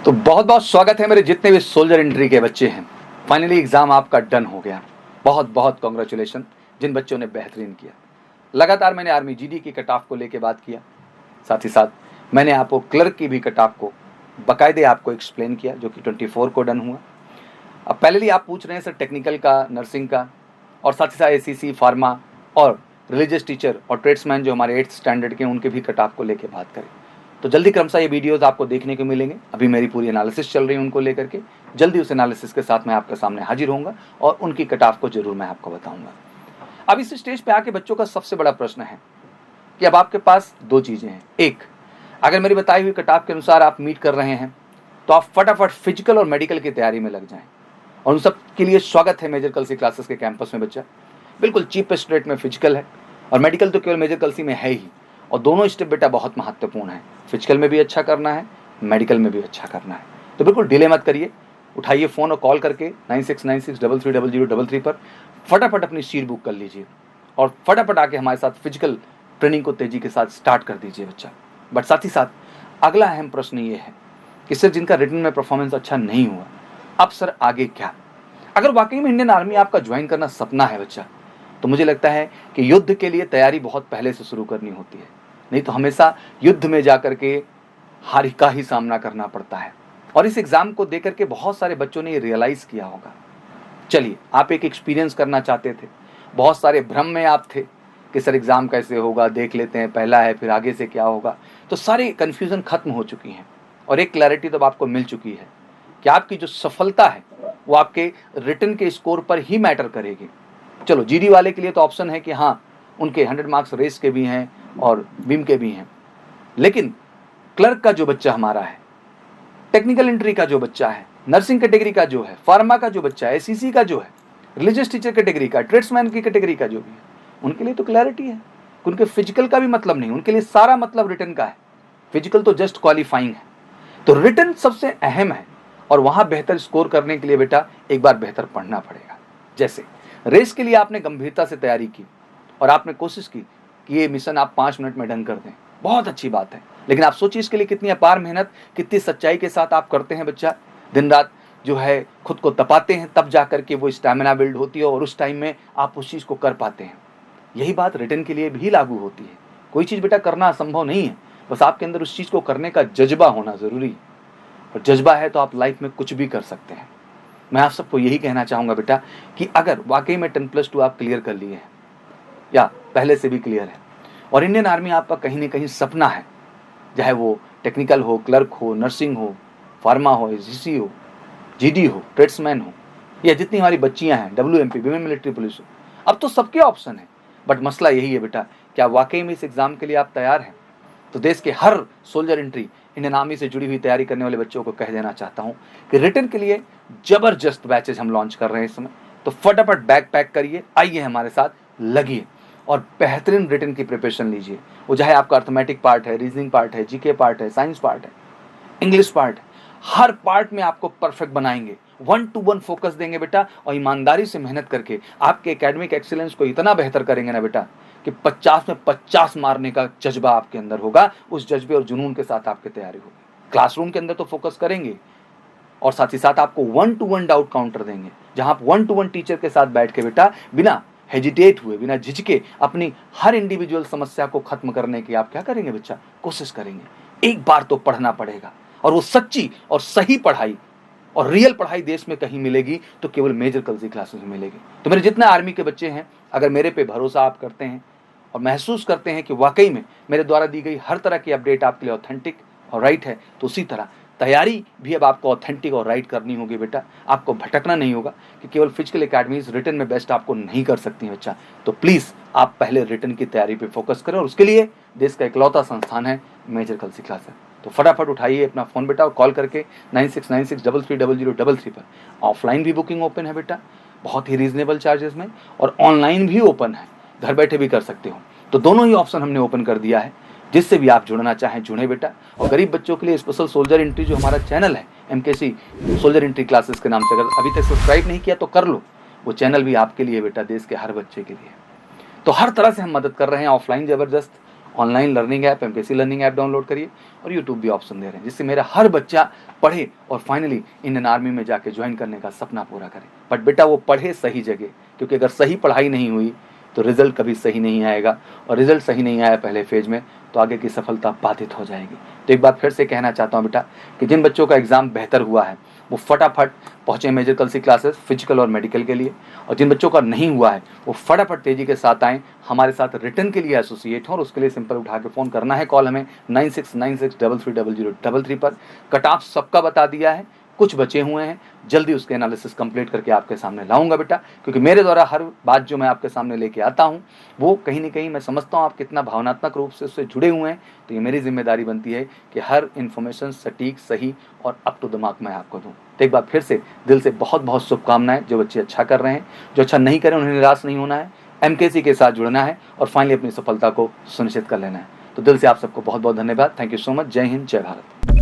तो बहुत बहुत स्वागत है मेरे जितने भी सोल्जर एंट्री के बच्चे हैं। फाइनली एग्ज़ाम आपका डन हो गया। बहुत बहुत कॉन्ग्रेचुलेशन जिन बच्चों ने बेहतरीन किया। लगातार मैंने आर्मी जीडी की कट ऑफ को लेके बात किया, साथ ही साथ मैंने आपको क्लर्क की भी कट ऑफ को बाकायदे आपको एक्सप्लेन किया, जो कि 24 को डन हुआ। अब पहले आप पूछ रहे हैं सर टेक्निकल का, नर्सिंग का, और साथ ही साथ एसीसी, फार्मा और रिलीजियस टीचर और ट्रेड्समैन जो हमारे 8th स्टैंडर्ड के, उनके भी कट ऑफ को लेके बात करें। तो जल्दी क्रमशः ये वीडियोस आपको देखने को मिलेंगे। अभी मेरी पूरी एनालिसिस चल रही है उनको लेकर के। जल्दी उस एनालिसिस के साथ मैं आपके सामने हाजिर होऊंगा और उनकी कट ऑफ को जरूर मैं आपको बताऊंगा। अब इस स्टेज पे आके बच्चों का सबसे बड़ा प्रश्न है कि अब आपके पास दो चीज़ें हैं। एक, अगर मेरी बताई हुई कट ऑफ के अनुसार आप मीट कर रहे हैं तो आप फटाफट फिजिकल और मेडिकल की तैयारी में लग जाएं। और उन सब के लिए स्वागत है मेजर कलसी क्लासेस के कैंपस में। बच्चा बिल्कुल चीपेस्ट रेट में फिजिकल है और मेडिकल तो केवल मेजर कलसी में है ही, और दोनों स्टेप बेटा बहुत महत्वपूर्ण है। फिजिकल में भी अच्छा करना है, मेडिकल में भी अच्छा करना है। तो बिल्कुल डिले मत करिए, उठाइए फ़ोन और कॉल करके 9696330033 पर फटाफट अपनी सीट बुक कर लीजिए और फटाफट आके हमारे साथ फिजिकल ट्रेनिंग को तेज़ी के साथ स्टार्ट कर दीजिए बच्चा। बट साथ ही साथ अगला अहम प्रश्न ये है कि सर जिनका रिटर्न में परफॉर्मेंस अच्छा नहीं हुआ, अब सर आगे क्या? अगर वाकई में इंडियन आर्मी आपका ज्वाइन करना सपना है बच्चा, तो मुझे लगता है कि युद्ध के लिए तैयारी बहुत पहले से शुरू करनी होती है। नहीं तो हमेशा युद्ध में जाकर के हार का ही सामना करना पड़ता है। और इस एग्ज़ाम को देकर के बहुत सारे बच्चों ने ये रियलाइज़ किया होगा। चलिए, आप एक एक्सपीरियंस करना चाहते थे, बहुत सारे भ्रम में आप थे कि सर एग्ज़ाम कैसे होगा, देख लेते हैं, पहला है फिर आगे से क्या होगा। तो सारी कन्फ्यूज़न खत्म हो चुकी हैं और एक क्लैरिटी तो आपको मिल चुकी है कि आपकी जो सफलता है वो आपके रिटर्न के स्कोर पर ही मैटर करेगी। चलो, जीडी वाले के लिए तो ऑप्शन है कि हाँ, उनके 100 मार्क्स रेस के भी हैं और बीम के भी हैं, लेकिन क्लर्क का जो बच्चा हमारा है, टेक्निकल एंट्री का जो बच्चा है, नर्सिंग कैटेगरी का जो है, फार्मा का जो बच्चा है, एसीसी का जो है, रिलीजियस टीचर कैटेगरी का, ट्रेड्समैन की कैटेगरी का जो भी है, उनके लिए तो क्लैरिटी है। उनके फिजिकल का भी मतलब नहीं, उनके लिए सारा मतलब रिटर्न का है। फिजिकल तो जस्ट क्वालिफाइंग है, तो रिटर्न सबसे अहम है। और वहाँ बेहतर स्कोर करने के लिए बेटा एक बार बेहतर पढ़ना पड़ेगा। जैसे रेस के लिए आपने गंभीरता से तैयारी की और आपने कोशिश की कि ये मिशन आप 5 मिनट में डन कर दें, बहुत अच्छी बात है। लेकिन आप सोचिए इसके लिए कितनी अपार मेहनत, कितनी सच्चाई के साथ आप करते हैं बच्चा। दिन रात जो है खुद को तपाते हैं, तब जा करके वो स्टैमिना बिल्ड होती है और उस टाइम में आप उस चीज़ को कर पाते हैं। यही बात रिटर्न के लिए भी लागू होती है। कोई चीज़ बेटा करना असंभव नहीं है, बस आपके अंदर उस चीज़ को करने का जज्बा होना ज़रूरी है। और जज्बा है तो आप लाइफ में कुछ भी कर सकते हैं। मैं आप सबको यही कहना चाहूँगा बेटा कि अगर वाकई में 10+2 आप क्लियर कर लिए हैं या पहले से भी क्लियर है और इंडियन आर्मी आपका कहीं ना कहीं सपना है, चाहे वो टेक्निकल हो, क्लर्क हो, नर्सिंग हो, फार्मा हो, एसीसी हो, जीडी हो, ट्रेड्समैन हो, या जितनी हमारी बच्चियां हैं, WMP, विमेन मिलिट्री पुलिस हो, अब तो सबके ऑप्शन है। बट मसला यही है बेटा, क्या वाकई में इस एग्ज़ाम के लिए आप तैयार हैं? तो देश के हर सोल्जर एंट्री, इंडियन आर्मी से जुड़ी हुई तैयारी करने वाले बच्चों को कह देना चाहता हूँ कि रिटर्न के लिए ज़बरदस्त बैचेज हम लॉन्च कर रहे हैं इस समय। तो फटाफट बैग पैक करिए, आइए हमारे साथ लगिए और बेहतरीन रिटर्न की प्रिपरेशन लीजिए। वो चाहे आपका अर्थमेटिक पार्ट है, रीजनिंग पार्ट है, जीके पार्ट है, साइंस पार्ट है, इंग्लिश पार्ट है, हर पार्ट में आपको परफेक्ट बनाएंगे। 1-to-1 फोकस देंगे बेटा और ईमानदारी से मेहनत करके आपके एकेडमिक एक्सीलेंस को इतना बेहतर करेंगे ना बेटा कि 50 में 50 मारने का जज्बा आपके अंदर होगा। उस जज्बे और जुनून के साथ आपकी तैयारी होगी। क्लासरूम के अंदर तो फोकस करेंगे और साथ ही साथ आपको 1-to-1 डाउट काउंटर देंगे, जहां आप 1-to-1 टीचर के साथ बैठ के बेटा बिना हेजिटेट हुए, बिना झिझके अपनी हर इंडिविजुअल समस्या को खत्म करने की आप क्या करेंगे बच्चा, कोशिश करेंगे। एक बार तो पढ़ना पड़ेगा और वो सच्ची और सही पढ़ाई और रियल पढ़ाई देश में कहीं मिलेगी तो केवल मेजर कलसी क्लासेस में मिलेगी। तो मेरे जितने आर्मी के बच्चे हैं, अगर मेरे पे भरोसा आप करते हैं और महसूस करते हैं कि वाकई में मेरे द्वारा दी गई हर तरह की अपडेट आपके लिए ऑथेंटिक और राइट है, तो उसी तरह तैयारी भी अब आपको ऑथेंटिक और राइट करनी होगी बेटा। आपको भटकना नहीं होगा कि केवल फिजिकल एकेडमीज रिटर्न में बेस्ट आपको नहीं कर सकती बच्चा। तो प्लीज़ आप पहले रिटर्न की तैयारी पे फोकस करें और उसके लिए देश का इकलौता संस्थान है मेजर कलसी क्लासेस। तो फटाफट उठाइए अपना फ़ोन बेटा और कॉल करके 9696330033 पर। ऑफलाइन भी बुकिंग ओपन है बेटा, बहुत ही रीजनेबल चार्जेस में, और ऑनलाइन भी ओपन है, घर बैठे भी कर सकते हो। तो दोनों ही ऑप्शन हमने ओपन कर दिया है, जिससे भी आप जुड़ना चाहें जुड़े बेटा। और गरीब बच्चों के लिए स्पेशल सोल्जर एंट्री जो हमारा चैनल है MKC सोल्जर एंट्री क्लासेस के नाम से, अगर अभी तक सब्सक्राइब नहीं किया तो कर लो। वो चैनल भी आपके लिए बेटा, देश के हर बच्चे के लिए। तो हर तरह से हम मदद कर रहे हैं, ऑफलाइन ज़बरदस्त, online learning app MKC learning app download करिए और यूट्यूब भी ऑप्शन दे रहे हैं, जिससे मेरा हर बच्चा पढ़े और फाइनली इंडियन आर्मी में जाके ज्वाइन करने का सपना पूरा करे। बट बेटा वो पढ़े सही जगह, क्योंकि अगर सही पढ़ाई नहीं हुई तो रिजल्ट कभी सही नहीं आएगा, और रिजल्ट सही नहीं आया पहले फेज में तो आगे की सफलता बाधित हो जाएगी। तो एक बार फिर से कहना चाहता हूँ बेटा कि जिन बच्चों का एग्ज़ाम बेहतर हुआ है वो फटाफट पहुँचे मेजर कलसी क्लासेस फिजिकल और मेडिकल के लिए, और जिन बच्चों का नहीं हुआ है वो फटाफट तेज़ी के साथ आएँ, हमारे साथ रिटर्न के लिए एसोसिएट हों। और उसके लिए सिंपल उठा के फ़ोन करना है, कॉल हमें 9696330003 पर। कट ऑफ सबका बता दिया है, कुछ बचे हुए हैं, जल्दी उसके एनालिसिस कंप्लीट करके आपके सामने लाऊंगा बेटा, क्योंकि मेरे द्वारा हर बात जो मैं आपके सामने लेके आता हूँ वो कहीं ना कहीं मैं समझता हूँ आप कितना भावनात्मक रूप से उससे जुड़े हुए हैं। तो ये मेरी जिम्मेदारी बनती है कि हर इन्फॉर्मेशन सटीक, सही और अप टू दिमाग मैं आपको दूँ। तो एक बार फिर से दिल से बहुत बहुत शुभकामनाएं। जो बच्चे अच्छा कर रहे हैं, जो अच्छा नहीं कर रहे हैं, उन्हें निराश नहीं होना है, एमकेसी के साथ जुड़ना है और फाइनली अपनी सफलता को सुनिश्चित कर लेना है। तो दिल से आप सबको बहुत बहुत धन्यवाद। Thank you so much. जय हिंद, जय भारत।